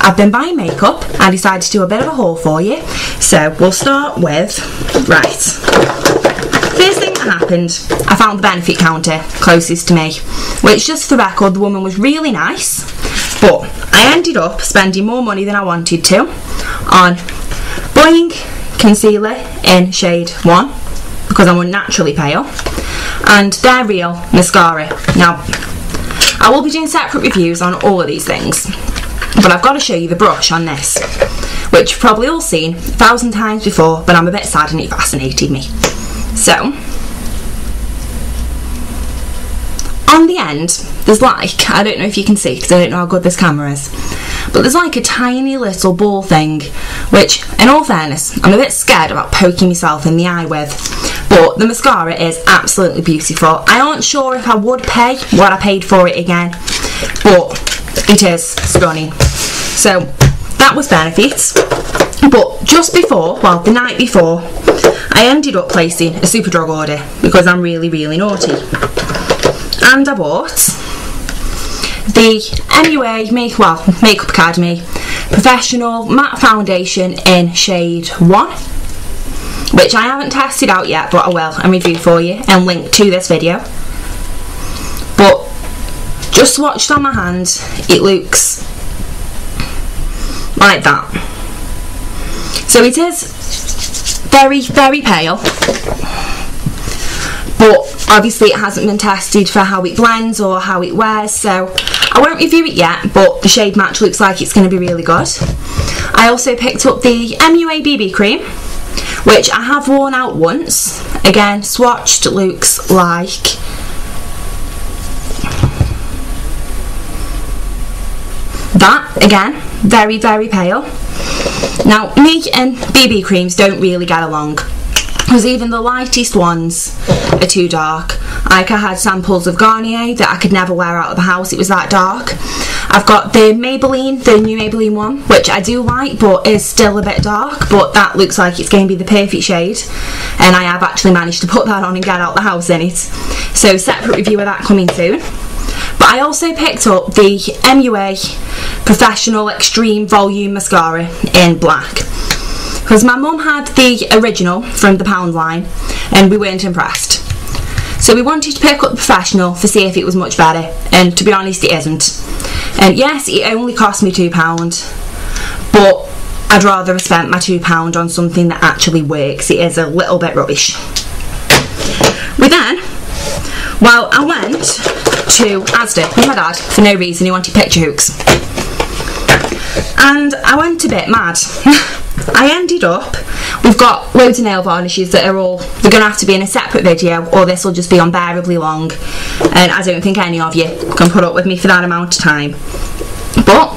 I've been buying makeup. I decided to do a bit of a haul for you. So we'll start with, right, first thing that happened, I found the benefit counter closest to me, which, just for the record, the woman was really nice, but I ended up spending more money than I wanted to on buying concealer in shade 1 because I'm unnaturally pale, and their real mascara. Now, I will be doing separate reviews on all of these things, but I've got to show you the brush on this, which you've probably all seen 1,000 times before, but I'm a bit sad and it fascinated me. So, on the end, there's like, I don't know if you can see because I don't know how good this camera is, but there's like a tiny little ball thing, which, in all fairness, I'm a bit scared about poking myself in the eye with, but the mascara is absolutely beautiful. I aren't sure if I would pay what I paid for it again, but it is stunning. So that was benefits. But just before, well, the night before, I ended up placing a Superdrug order because I'm really, really naughty. And I bought the MUA Makeup Academy Professional Matte Foundation in shade 1, which I haven't tested out yet, but I will and review for you and link to this video. But just swatched on my hand, it looks like that. So it is very, very pale, but obviously it hasn't been tested for how it blends or how it wears, so I won't review it yet, but the shade match looks like it's going to be really good. I also picked up the MUA BB cream, which I have worn out once. Again, swatched, looks like that. Again, very, very pale. Now, me and BB creams don't really get along, because even the lightest ones are too dark. Like, I had samples of Garnier that I could never wear out of the house, it was that dark. I've got the Maybelline, the new Maybelline one, which I do like, but is still a bit dark, but that looks like it's going to be the perfect shade, and I have actually managed to put that on and get out the house in it. So separate review of that coming soon. But I also picked up the MUA Professional Extreme Volume Mascara in black, because my mum had the original from the pound line and we weren't impressed. So we wanted to pick up the Professional to see if it was much better, and to be honest, it isn't. And yes, it only cost me £2, but I'd rather have spent my £2 on something that actually works. It is a little bit rubbish. Well, I went to Asda with my dad for no reason. He wanted picture hooks, and I went a bit mad. I ended up, we've got loads of nail varnishes that are they're going to have to be in a separate video, or this will just be unbearably long, and I don't think any of you can put up with me for that amount of time. But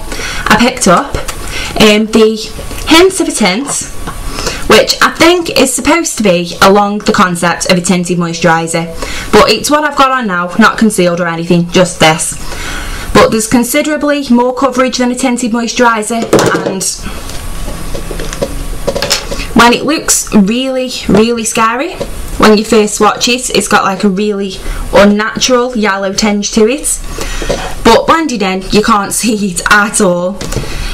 I picked up the Hints of a Tint, which I think is supposed to be along the concept of a tinted moisturiser, but it's what I've got on now, not concealed or anything, just this. But there's considerably more coverage than a tinted moisturiser, and when it looks really, really scary when you first watch it, it's got like a really unnatural yellow tinge to it, but blended in you can't see it at all.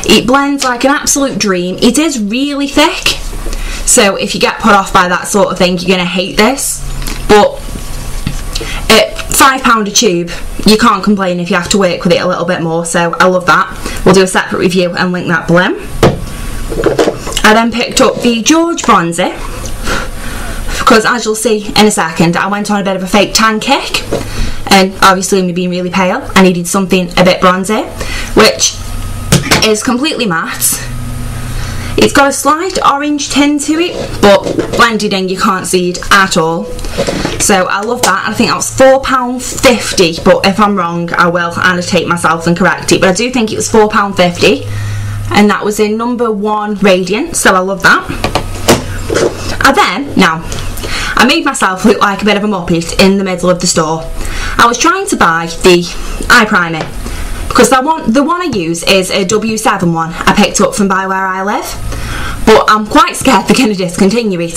It blends like an absolute dream. It is really thick, so if you get put off by that sort of thing, you're going to hate this, but at £5 a tube you can't complain if you have to work with it a little bit more, so I love that. We'll do a separate review and link that below. I then picked up the George bronzer, because as you'll see in a second, I went on a bit of a fake tan kick, and obviously me being really pale, I needed something a bit bronzy, which is completely matte. It's got a slight orange tint to it, but blended in you can't see it at all. So I love that. I think that was £4.50, but if I'm wrong I will annotate myself and correct it, but I do think it was £4.50, and that was in number 1 Radiant, so I love that. Now, I made myself look like a bit of a muppet in the middle of the store. I was trying to buy the eye primer, because the one I use is a W7 one I picked up from Buy Where I Live, but I'm quite scared they're going to discontinue it.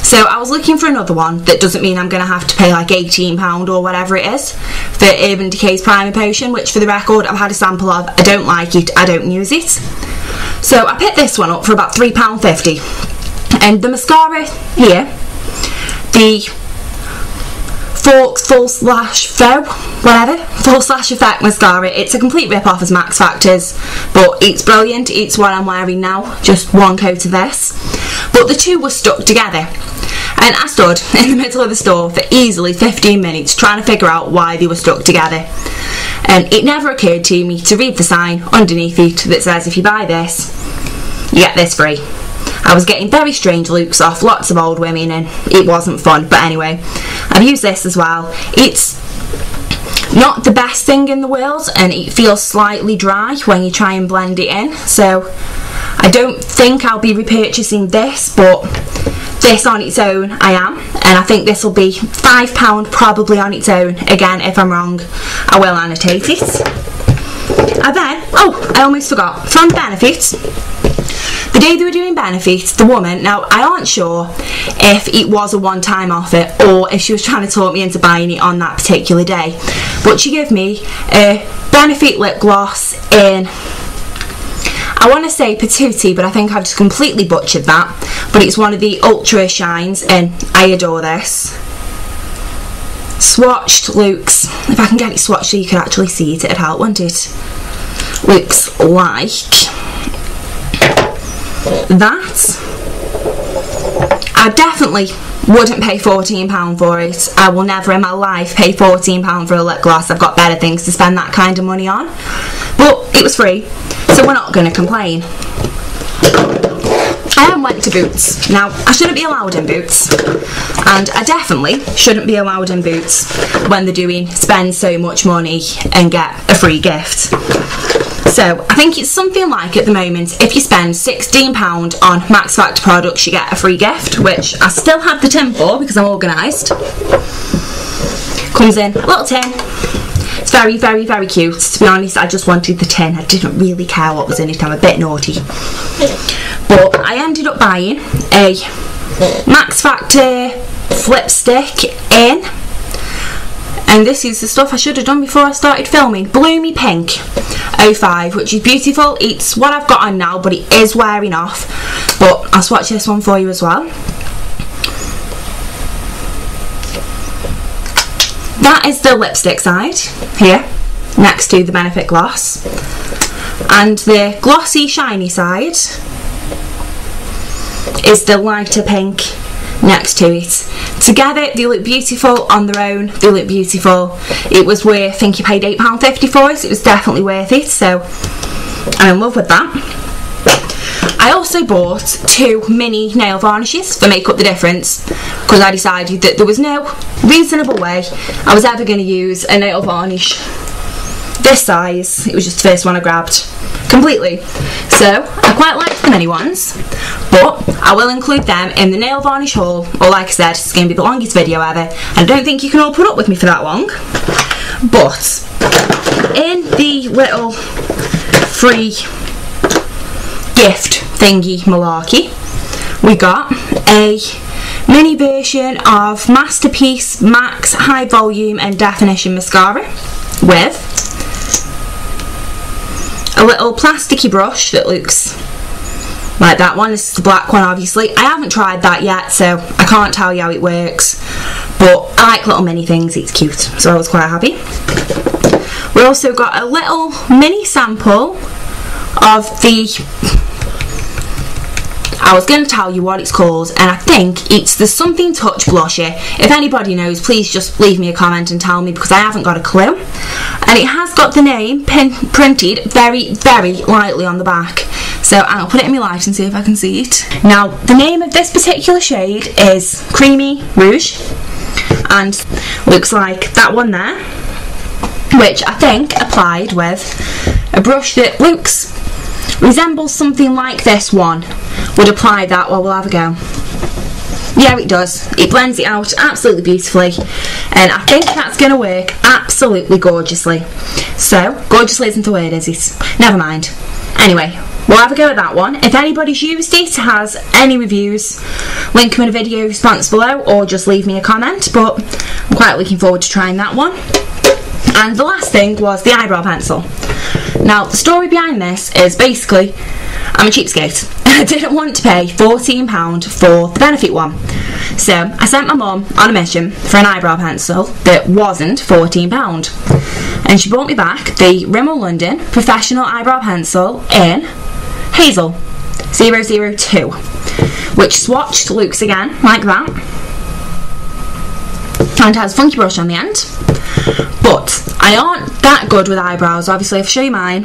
So I was looking for another one that doesn't mean I'm going to have to pay like £18 or whatever it is for Urban Decay's Primer Potion, which for the record I've had a sample of. I don't like it, I don't use it. So I picked this one up for about £3.50. And the mascara here, the Full Slash Effect mascara, it's a complete rip-off as Max Factor's, but it's brilliant. It's what I'm wearing now, just one coat of this. But the two were stuck together, and I stood in the middle of the store for easily 15 minutes trying to figure out why they were stuck together. And it never occurred to me to read the sign underneath it that says if you buy this, you get this free. I was getting very strange looks off lots of old women and it wasn't fun, but anyway, I've used this as well. It's not the best thing in the world and it feels slightly dry when you try and blend it in, so I don't think I'll be repurchasing this, but this on its own I am, and I think this will be £5 probably on its own. Again, if I'm wrong I will annotate it. And then, oh, I almost forgot, from Benefit, the day they were doing Benefit, the woman, now I aren't sure if it was a one-time offer or if she was trying to talk me into buying it on that particular day, but she gave me a Benefit lip gloss in, I want to say Patootie, but I think I've just completely butchered that, but it's one of the Ultra Shines and I adore this. Swatched looks, if I can get it swatched so you can actually see it, it'd help, wouldn't it? Looks like that. I definitely wouldn't pay £14 for it. I will never in my life pay £14 for a lip gloss. I've got better things to spend that kind of money on. But it was free, so we're not going to complain. I then went to Boots. Now, I shouldn't be allowed in Boots, and I definitely shouldn't be allowed in Boots when they're doing spend so much money and get a free gift. So I think it's something like, at the moment, if you spend £16 on Max Factor products you get a free gift, which I still have the tin for because I'm organised. Comes in a little tin. It's very, very, very cute. To be honest, I just wanted the tin. I didn't really care what was in it. I'm a bit naughty. But I ended up buying a Max Factor Flipstick in, and this is the stuff I should have done before I started filming, Bloomy Pink 05, which is beautiful. It's what I've got on now, but it is wearing off, but I'll swatch this one for you as well. That is the lipstick side here, next to the Benefit gloss, and the glossy shiny side is the lighter pink next to it. Together they look beautiful, on their own they look beautiful. It was worth, I think you paid £8.50 for it, it was definitely worth it, so I'm in love with that. I also bought 2 mini nail varnishes for Make Up the Difference because I decided that there was no reasonable way I was ever going to use a nail varnish this size. It was just the first one I grabbed completely, so I quite like the mini ones, but I will include them in the nail varnish haul, or like I said, it's going to be the longest video ever, and I don't think you can all put up with me for that long. But in the little free gift thingy malarkey, we got a mini version of Masterpiece Max High Volume and Definition Mascara with a little plasticky brush that looks like that one. This is the black one, obviously. I haven't tried that yet, so I can't tell you how it works, but I like little mini things, it's cute, so I was quite happy. We also got a little mini sample of the, I was going to tell you what it's called, and I think it's the Something Touch blusher. If anybody knows, please just leave me a comment and tell me, because I haven't got a clue. And it has got the name printed very, very lightly on the back. So I'll put it in my light and see if I can see it. Now, the name of this particular shade is Creamy Rouge, and looks like that one there, which I think applied with a brush that resembles something like this one, would apply that. Well, we'll have a go. yeah, it does. It blends it out absolutely beautifully, and I think that's going to work absolutely gorgeously. So, gorgeously isn't the word, is it? Never mind. Anyway, we'll have a go at that one. If anybody's used it, has any reviews, link them in a video response below, or just leave me a comment, but I'm quite looking forward to trying that one. And the last thing was the eyebrow pencil. Now, the story behind this is basically, I'm a cheapskate. I didn't want to pay £14 for the Benefit one. So I sent my mum on a mission for an eyebrow pencil that wasn't £14. And she brought me back the Rimmel London Professional Eyebrow Pencil in Hazel 002, which swatched Luke's again, like that. And has a funky brush on the end. But I aren't that good with eyebrows. Obviously, if I show you mine,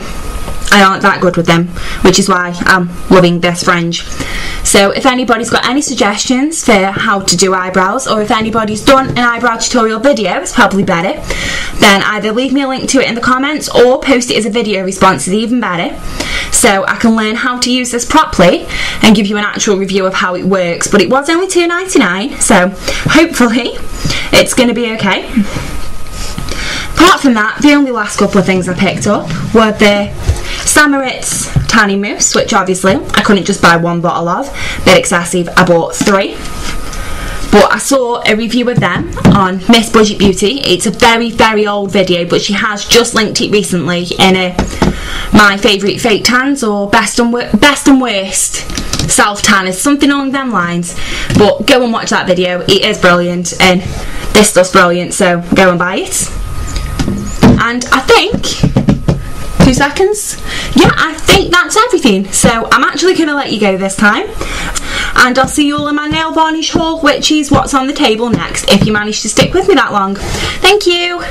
I aren't that good with them, which is why I'm loving this fringe. So if anybody's got any suggestions for how to do eyebrows, or if anybody's done an eyebrow tutorial video, it's probably better, then either leave me a link to it in the comments or post it as a video response, is even better, so I can learn how to use this properly and give you an actual review of how it works. But it was only £2.99, so hopefully it's going to be okay. Apart from that, the only last couple of things I picked up were the Samarit's Tanning Mousse, which obviously I couldn't just buy one bottle of, bit excessive, I bought 3. But I saw a review of them on Miss Budget Beauty. It's a very, very old video, but she has just linked it recently in a My Favourite Fake Tans or Best and Worst Self Tanners, something along them lines. But go and watch that video, it is brilliant, and this stuff's brilliant, so go and buy it. And I think, 2 seconds, yeah, I think that's everything. So I'm actually going to let you go this time, and I'll see you all in my nail varnish haul, which is what's on the table next, if you manage to stick with me that long. Thank you.